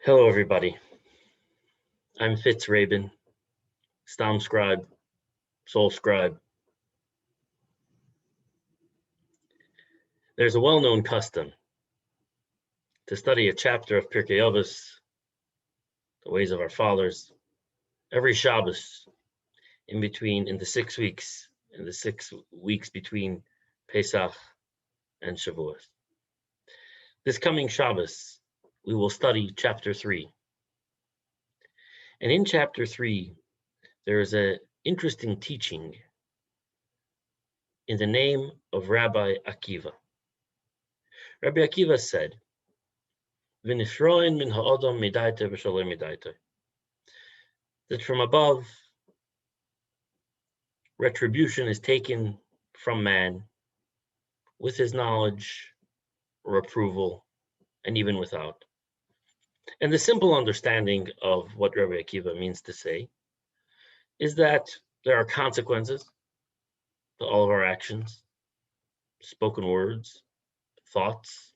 Hello, everybody. I'm Fitz Rabin, Stam Scribe, Soul Scribe. There's a well-known custom to study a chapter of Pirkei Avos, the ways of our fathers, every Shabbos in the 6 weeks, between Pesach and Shavuos. This coming Shabbos, we will study chapter 3. And in chapter 3, there is an interesting teaching in the name of Rabbi Akiva. Rabbi Akiva said, "V'nifroin min ha'adam midaita v'shalom midaita," that from above, retribution is taken from man with his knowledge or approval, and even without. And the simple understanding of what Rabbi Akiva means to say is that there are consequences to all of our actions, spoken words, thoughts.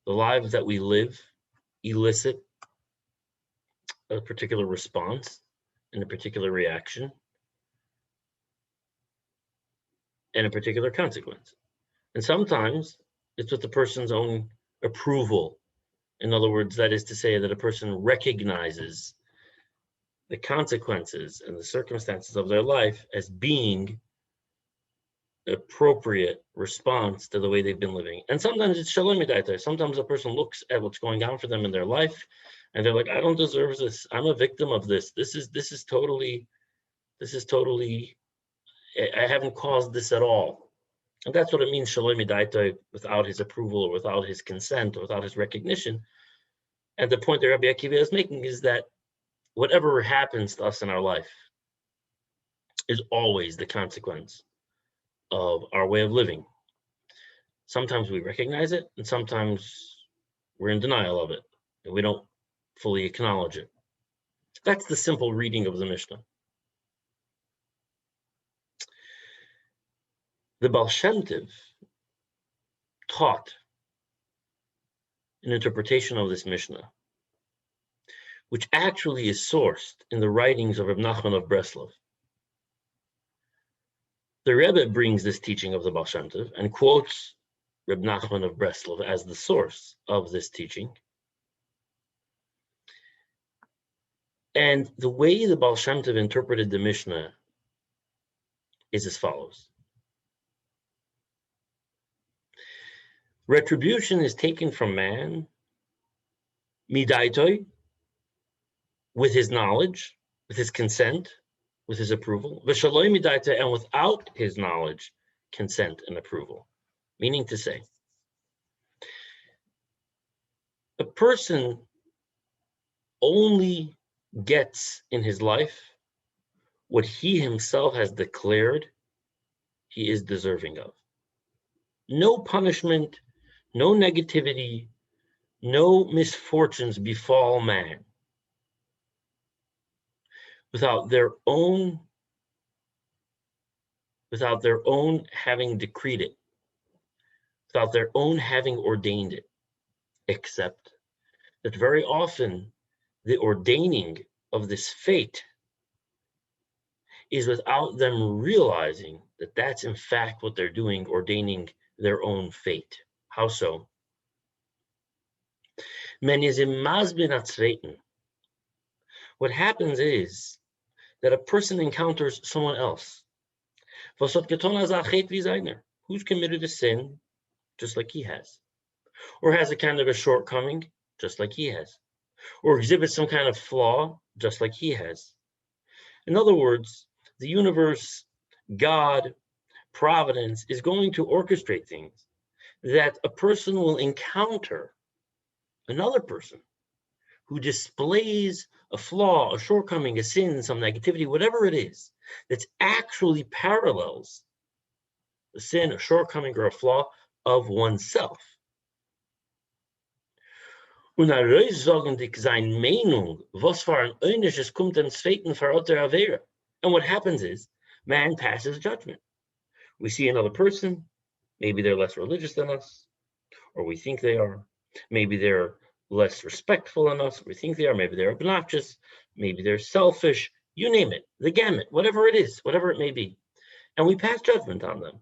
The lives that we live elicit a particular response and a particular reaction and a particular consequence. And sometimes it's with the person's own approval. In other words, that is to say that a person recognizes the consequences and the circumstances of their life as being an appropriate response to the way they've been living. And sometimes it's shalom midaita. Sometimes a person looks at what's going on for them in their life and they're like, I don't deserve this. I'm a victim of this. This is totally, I haven't caused this at all. And that's what it means, shalom midaita, without his approval or without his consent or without his recognition. And the point that Rabbi Akiva is making is that whatever happens to us in our life is always the consequence of our way of living. Sometimes we recognize it, and sometimes we're in denial of it, and we don't fully acknowledge it. That's the simple reading of the Mishnah. The Baal Shem Tov taught an interpretation of this Mishnah, which actually is sourced in the writings of Reb Nachman of Breslov. The Rebbe brings this teaching of the Baal Shem Tov and quotes Reb Nachman of Breslov as the source of this teaching. And the way the Baal Shem Tov interpreted the Mishnah is as follows. Retribution is taken from man, midaitoi, with his knowledge, with his consent, with his approval, v'shalom midaita, and without his knowledge, consent, and approval. Meaning to say, a person only gets in his life what he himself has declared he is deserving of. No punishment, no negativity, no misfortunes befall man without their own having decreed it, without their own having ordained it, except that very often the ordaining of this fate is without them realizing that that's in fact what they're doing, ordaining their own fate. How so? What happens is that a person encounters someone else who's committed a sin just like he has, or has a kind of a shortcoming just like he has, or exhibits some kind of flaw just like he has. In other words, the universe, God, Providence is going to orchestrate things that a person will encounter another person who displays a flaw, a shortcoming, a sin, some negativity, whatever it is, that actually parallels the sin, a shortcoming, or a flaw of oneself. And what happens is, man passes judgment. We see another person, maybe they're less religious than us, or we think they are. Maybe they're less respectful than us. We think they are. Maybe they're obnoxious. Maybe they're selfish. You name it, the gamut, whatever it is, whatever it may be. And we pass judgment on them.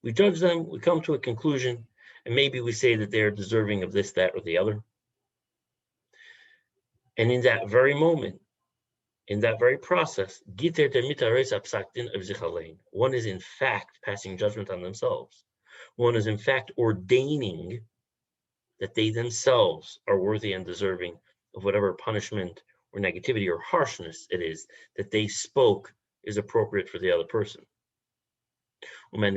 We judge them, we come to a conclusion, and maybe we say that they're deserving of this, that, or the other. And in that very moment, in that very process, one is in fact passing judgment on themselves. One is in fact ordaining that they themselves are worthy and deserving of whatever punishment or negativity or harshness it is that they spoke is appropriate for the other person. And then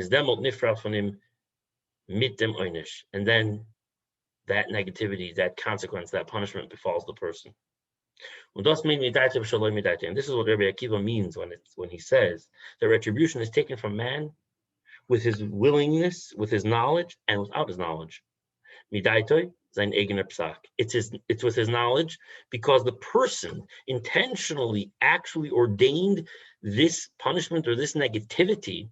that negativity, that consequence, that punishment befalls the person. And this is what Rabbi Akiva means when he says that retribution is taken from man with his willingness, with his knowledge, and without his knowledge. It's with his knowledge, because the person intentionally actually ordained this punishment or this negativity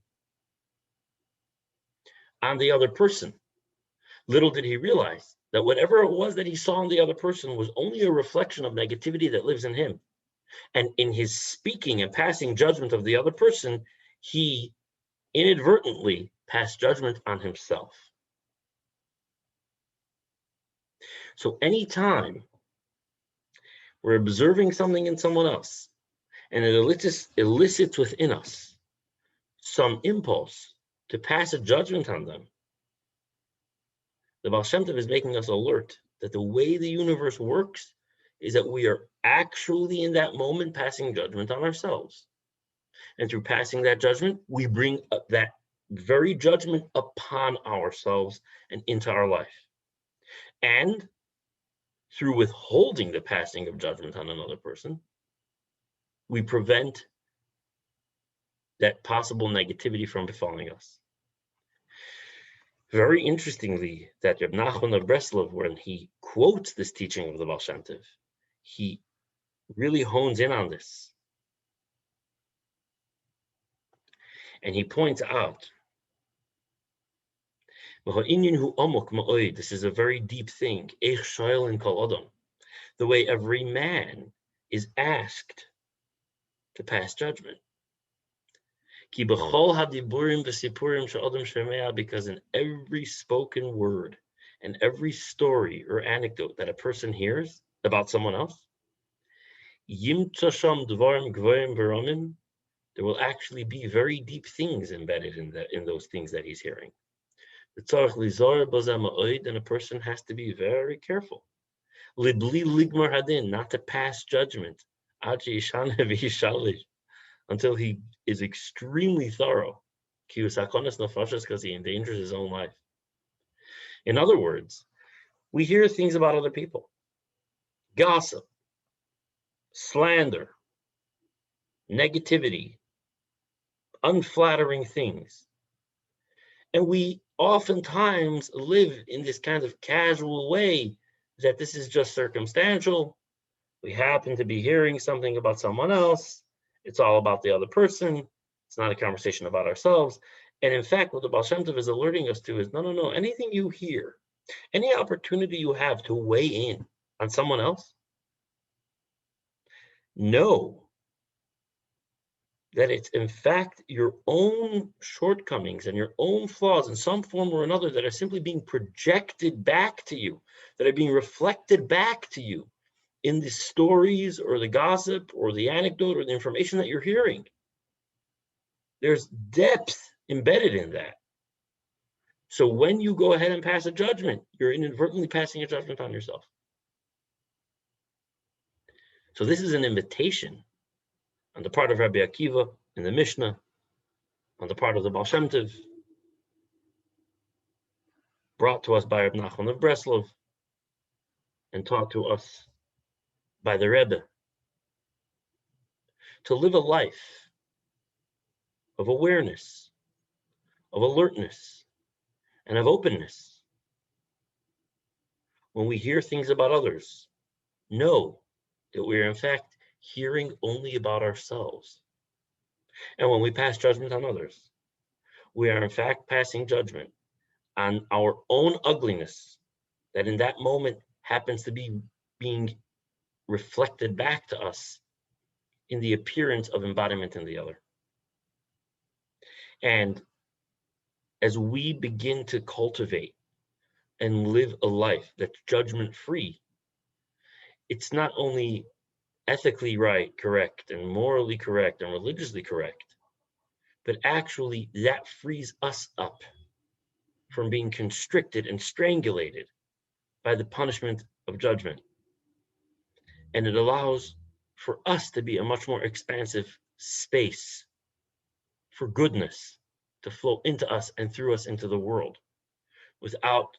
on the other person. Little did he realize that whatever it was that he saw in the other person was only a reflection of negativity that lives in him. And in his speaking and passing judgment of the other person, he inadvertently passed judgment on himself. So anytime we're observing something in someone else and it elicits within us some impulse to pass a judgment on them, the Baal Shem Tov is making us alert that the way the universe works is that we are actually in that moment passing judgment on ourselves. And through passing that judgment, we bring that very judgment upon ourselves and into our life. And through withholding the passing of judgment on another person, we prevent that possible negativity from befalling us. Very interestingly, that Reb Nachman of Breslov, when he quotes this teaching of the Baal Shem Tov, he really hones in on this. And he points out, this is a very deep thing, the way every man is asked to pass judgment. Because in every spoken word and every story or anecdote that a person hears about someone else, there will actually be very deep things embedded in those things that he's hearing. And a person has to be very careful not to pass judgment until he is extremely thorough, because he endangers his own life. In other words, we hear things about other people, gossip, slander, negativity, unflattering things. And we oftentimes live in this kind of casual way that this is just circumstantial. We happen to be hearing something about someone else. It's all about the other person. It's not a conversation about ourselves. And in fact, what the Baal Shem Tov is alerting us to is, no. Anything you hear, any opportunity you have to weigh in on someone else, know that it's in fact your own shortcomings and your own flaws in some form or another that are simply being projected back to you, that are being reflected back to you in the stories or the gossip or the anecdote or the information that you're hearing. There's depth embedded in that. So when you go ahead and pass a judgment, you're inadvertently passing a judgment on yourself. So this is an invitation on the part of Rabbi Akiva in the Mishnah, on the part of the Baal Shem Tov, brought to us by Reb Nachman of Breslov, and taught to us by the Rebbe, to live a life of awareness, of alertness, and of openness. When we hear things about others, know that we are in fact hearing only about ourselves. And when we pass judgment on others, we are in fact passing judgment on our own ugliness that in that moment happens to be being reflected back to us in the appearance of embodiment in the other. And as we begin to cultivate and live a life that's judgment-free, it's not only ethically right, correct, and morally correct, and religiously correct, but actually that frees us up from being constricted and strangulated by the punishment of judgment. And it allows for us to be a much more expansive space for goodness to flow into us and through us into the world without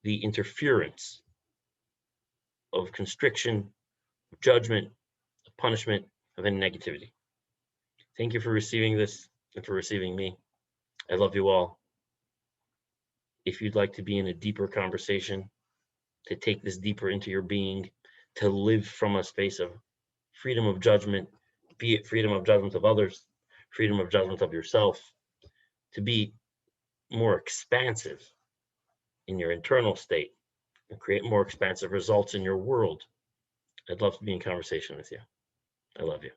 the interference of constriction, of judgment, of punishment, of any negativity. Thank you for receiving this and for receiving me. I love you all. If you'd like to be in a deeper conversation, to take this deeper into your being, to live from a space of freedom of judgment, be it freedom of judgment of others, freedom of judgment of yourself, to be more expansive in your internal state and create more expansive results in your world, I'd love to be in conversation with you. I love you.